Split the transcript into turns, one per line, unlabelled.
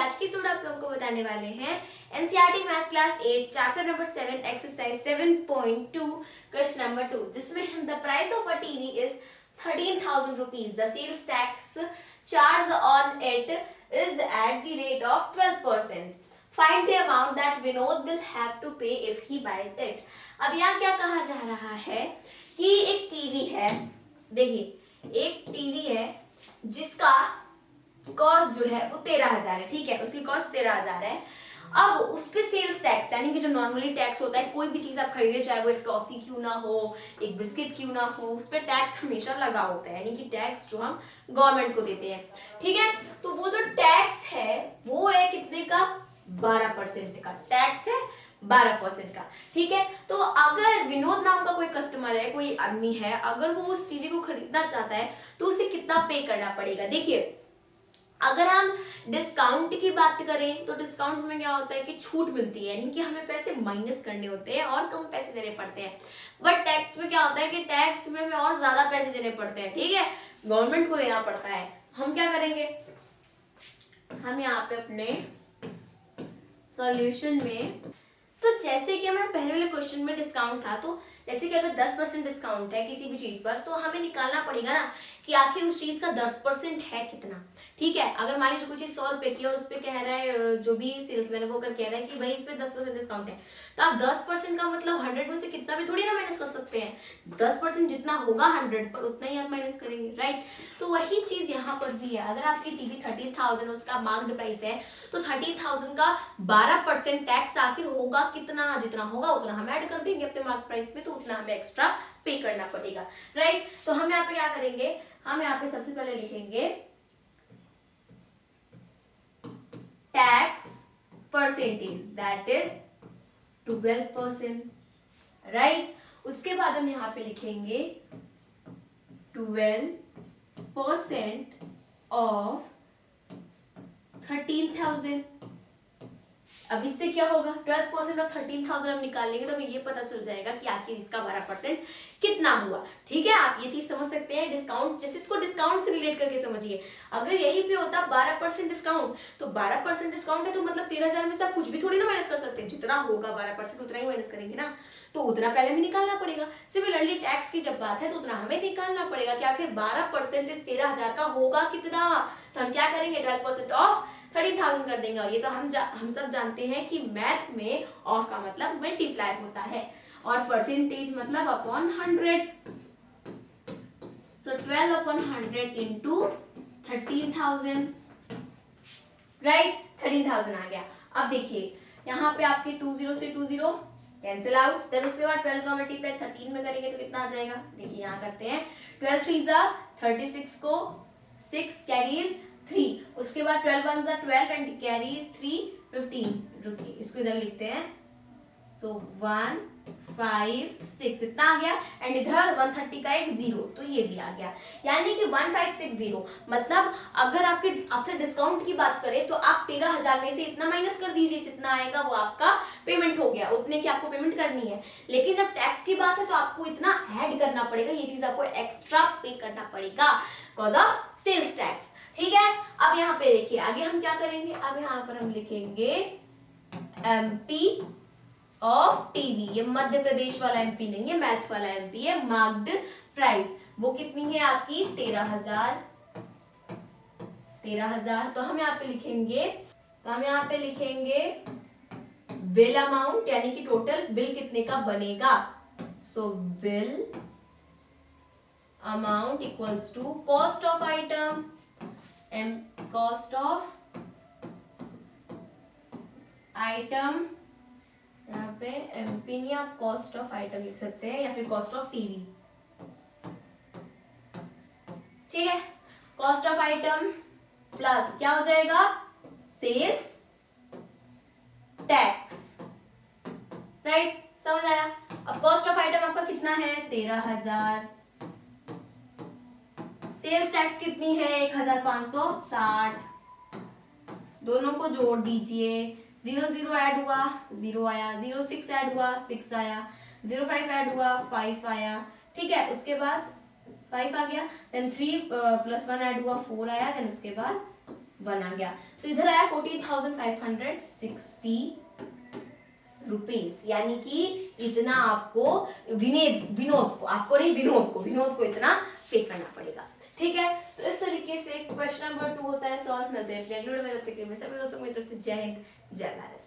आज की स्टूडेंट आप लोगों को बताने वाले हैं NCERT math class 8 chapter number 7 exercise 7.2 question number 2 जिसमें हम the price of a TV is 13,000 rupees. The sales tax charged on it is at the rate of 12%. Find the amount that Vinod will have to pay if he buys it. अब यहाँ क्या कहा जा रहा है कि एक TV है, देखिए एक टीवी है जिसका कॉस्ट जो है वो 13,000 है, ठीक है, उसकी कॉस्ट 13,000 है। अब उस पे सेल्स टैक्स यानी कि जो नॉर्मली टैक्स होता है, कोई भी चीज आप खरीदे चाहे वो एक टॉफी क्यों ना हो, एक बिस्किट क्यों ना हो, उस पे टैक्स हमेशा लगा होता है, यानी कि टैक्स जो हम गवर्नमेंट को देते हैं, ठीक है। तो वो जो टैक्स है वो है कितने का, 12% का टैक्स है, 12% का, ठीक है। तो अगर विनोद नाम का कोई कस्टमर है, कोई आदमी है, अगर वो उस टीवी को खरीदना चाहता है तो उसे कितना पे करना पड़ेगा। देखिए अगर हम डिस्काउंट की बात करें तो डिस्काउंट में क्या होता है कि छूट मिलती है, यानी कि हमें पैसे माइनस करने होते हैं और कम पैसे देने पड़ते हैं। बट टैक्स में क्या होता है कि टैक्स में हमें और ज्यादा पैसे देने पड़ते हैं, ठीक है, गवर्नमेंट को देना पड़ता है। हम क्या करेंगे, हम यहाँ पे अपने सॉल्यूशन में, तो जैसे कि हमारे पहले वाले क्वेश्चन में डिस्काउंट था, तो जैसे कि अगर 10% डिस्काउंट है किसी भी चीज पर तो हमें निकालना पड़ेगा ना कि आखिर उस चीज का 10% है कितना, ठीक है। अगर मान लीजिए कोई चीज 100 रुपए की और उस पर कह रहा है जो भी सेल्समैन है वो कर कह रहा है कि भाई इस पे 10% डिस्काउंट है, तो आप 10% का मतलब 100 में से कितना भी थोड़ी ना माइनस कर सकते हैं। 10% जितना होगा 100 पर उतना ही आप माइनस करेंगे, राइट। तो वही चीज यहाँ पर भी है। अगर आपकी टीवी 13,000 उसका मार्क्ड प्राइस है तो 13,000 का 12% टैक्स आखिर होगा कितना, जितना होगा उतना हम ऐड कर देंगे अपने मार्क प्राइस में, तो उतना हमें एक्स्ट्रा पे करना पड़ेगा, राइट। तो हम यहाँ पे क्या करेंगे, हम यहाँ पे सबसे पहले लिखेंगे tax percentage that is 12%, right. उसके बाद हम यहाँ पे लिखेंगे 12% ऑफ 13,000। अब इससे क्या होगा, 12% ऑफ 13,000 हम निकाल लेंगे तो हमें ये पता चल जाएगा कि आखिर इसका 12% कितना हुआ, ठीक है। आप ये चीज समझ सकते हैं, डिस्काउंट जैसे इसको डिस्काउंट से रिलेट करके समझिए। अगर यही पे होता 12% डिस्काउंट, तो 12% डिस्काउंट है तो मतलब 13,000 में से आप कुछ भी थोड़ी ना माइनस कर सकते हैं, जितना होगा 12% उतना ही माइनस करेंगे ना, तो उतना पहले हमें निकालना पड़ेगा। सिमिलरली टैक्स की जब बात है तो उतना हमें निकालना पड़ेगा कि आखिर 12% इस 13,000 का होगा कितना। तो हम क्या करेंगे, 12% ऑफ 30,000 कर देंगे। और ये तो हम सब जानते हैं कि मैथ में ऑफ का मतलब मल्टीप्लाई होता है और परसेंटेज मतलब अपॉन 100। सो 12 अपॉन 100 इंटू 13,000, राइट, 13,000 आ गया। अब देखिए यहाँ पे आपके 20 से 20 कैंसिल आउट, देन उसके बाद 12 का मल्टीप्लाई 13 में करेंगे तो कितना आ जाएगा, देखिए यहाँ करते हैं 12 3 जा 36 को 6 कैरीज 3, उसके बाद 12 1 जा 12 एंड कैरीज 3 15, रुकिए इसको इधर लिखते हैं। सो 1 5 6 इतना आ गया एंड इधर 130 का एक 0, तो ये भी आ गया, यानी कि 1560। मतलब अगर आपसे डिस्काउंट की बात करें तो आप 13,000 में से इतना माइनस कर दीजिए, जितना आएगा वो आपका पेमेंट हो गया, उतने की आपको पेमेंट करनी है। लेकिन जब टैक्स की बात है तो आपको इतना ऐड करना पड़ेगा, ये चीज आपको एक्स्ट्रा पे करना पड़ेगा बिकॉज ऑफ सेल्स टैक्स, ठीक है। अब यहाँ पे देखिए आगे हम क्या करेंगे, अब यहाँ पर हम लिखेंगे एमपी ऑफ टीवी, ये मध्य प्रदेश वाला एमपी नहीं है, मैथ वाला एमपी है। मार्क्ड प्राइस वो कितनी है आपकी, 13,000। तो हम यहाँ पे लिखेंगे बिल अमाउंट, यानी कि टोटल बिल कितने का बनेगा। So bill amount equals to cost of item and cost of item, यहाँ पे एमपी नहीं आप कॉस्ट ऑफ आइटम लिख सकते हैं या फिर कॉस्ट ऑफ टीवी, ठीक है। कॉस्ट ऑफ आइटम प्लस क्या हो जाएगा, सेल्स टैक्स, राइट, समझ आया। अब कॉस्ट ऑफ आइटम आपका कितना है, 13,000, सेल्स टैक्स कितनी है 1,560, दोनों को जोड़ दीजिए, 0 0 ऐड हुआ 0 आया, 0 6 ऐड हुआ 6 आया, 0 5 ऐड हुआ 5 आया, ठीक है। उसके बाद 5 आ गया, देन 3 + 1 ऐड हुआ 4 आया, देन उसके बाद 1 आ गया। सो इधर आया 14,560 रुपीज, यानी कि इतना आपको विनोद को इतना पे करना पड़ेगा। ठीक है, तो इस तरीके से क्वेश्चन नंबर 2 होता है सॉल्व। मिलते हैं अगले वीडियो में, तब तक के लिए सभी दोस्तों की तरफ से जय हिंद जय भारत।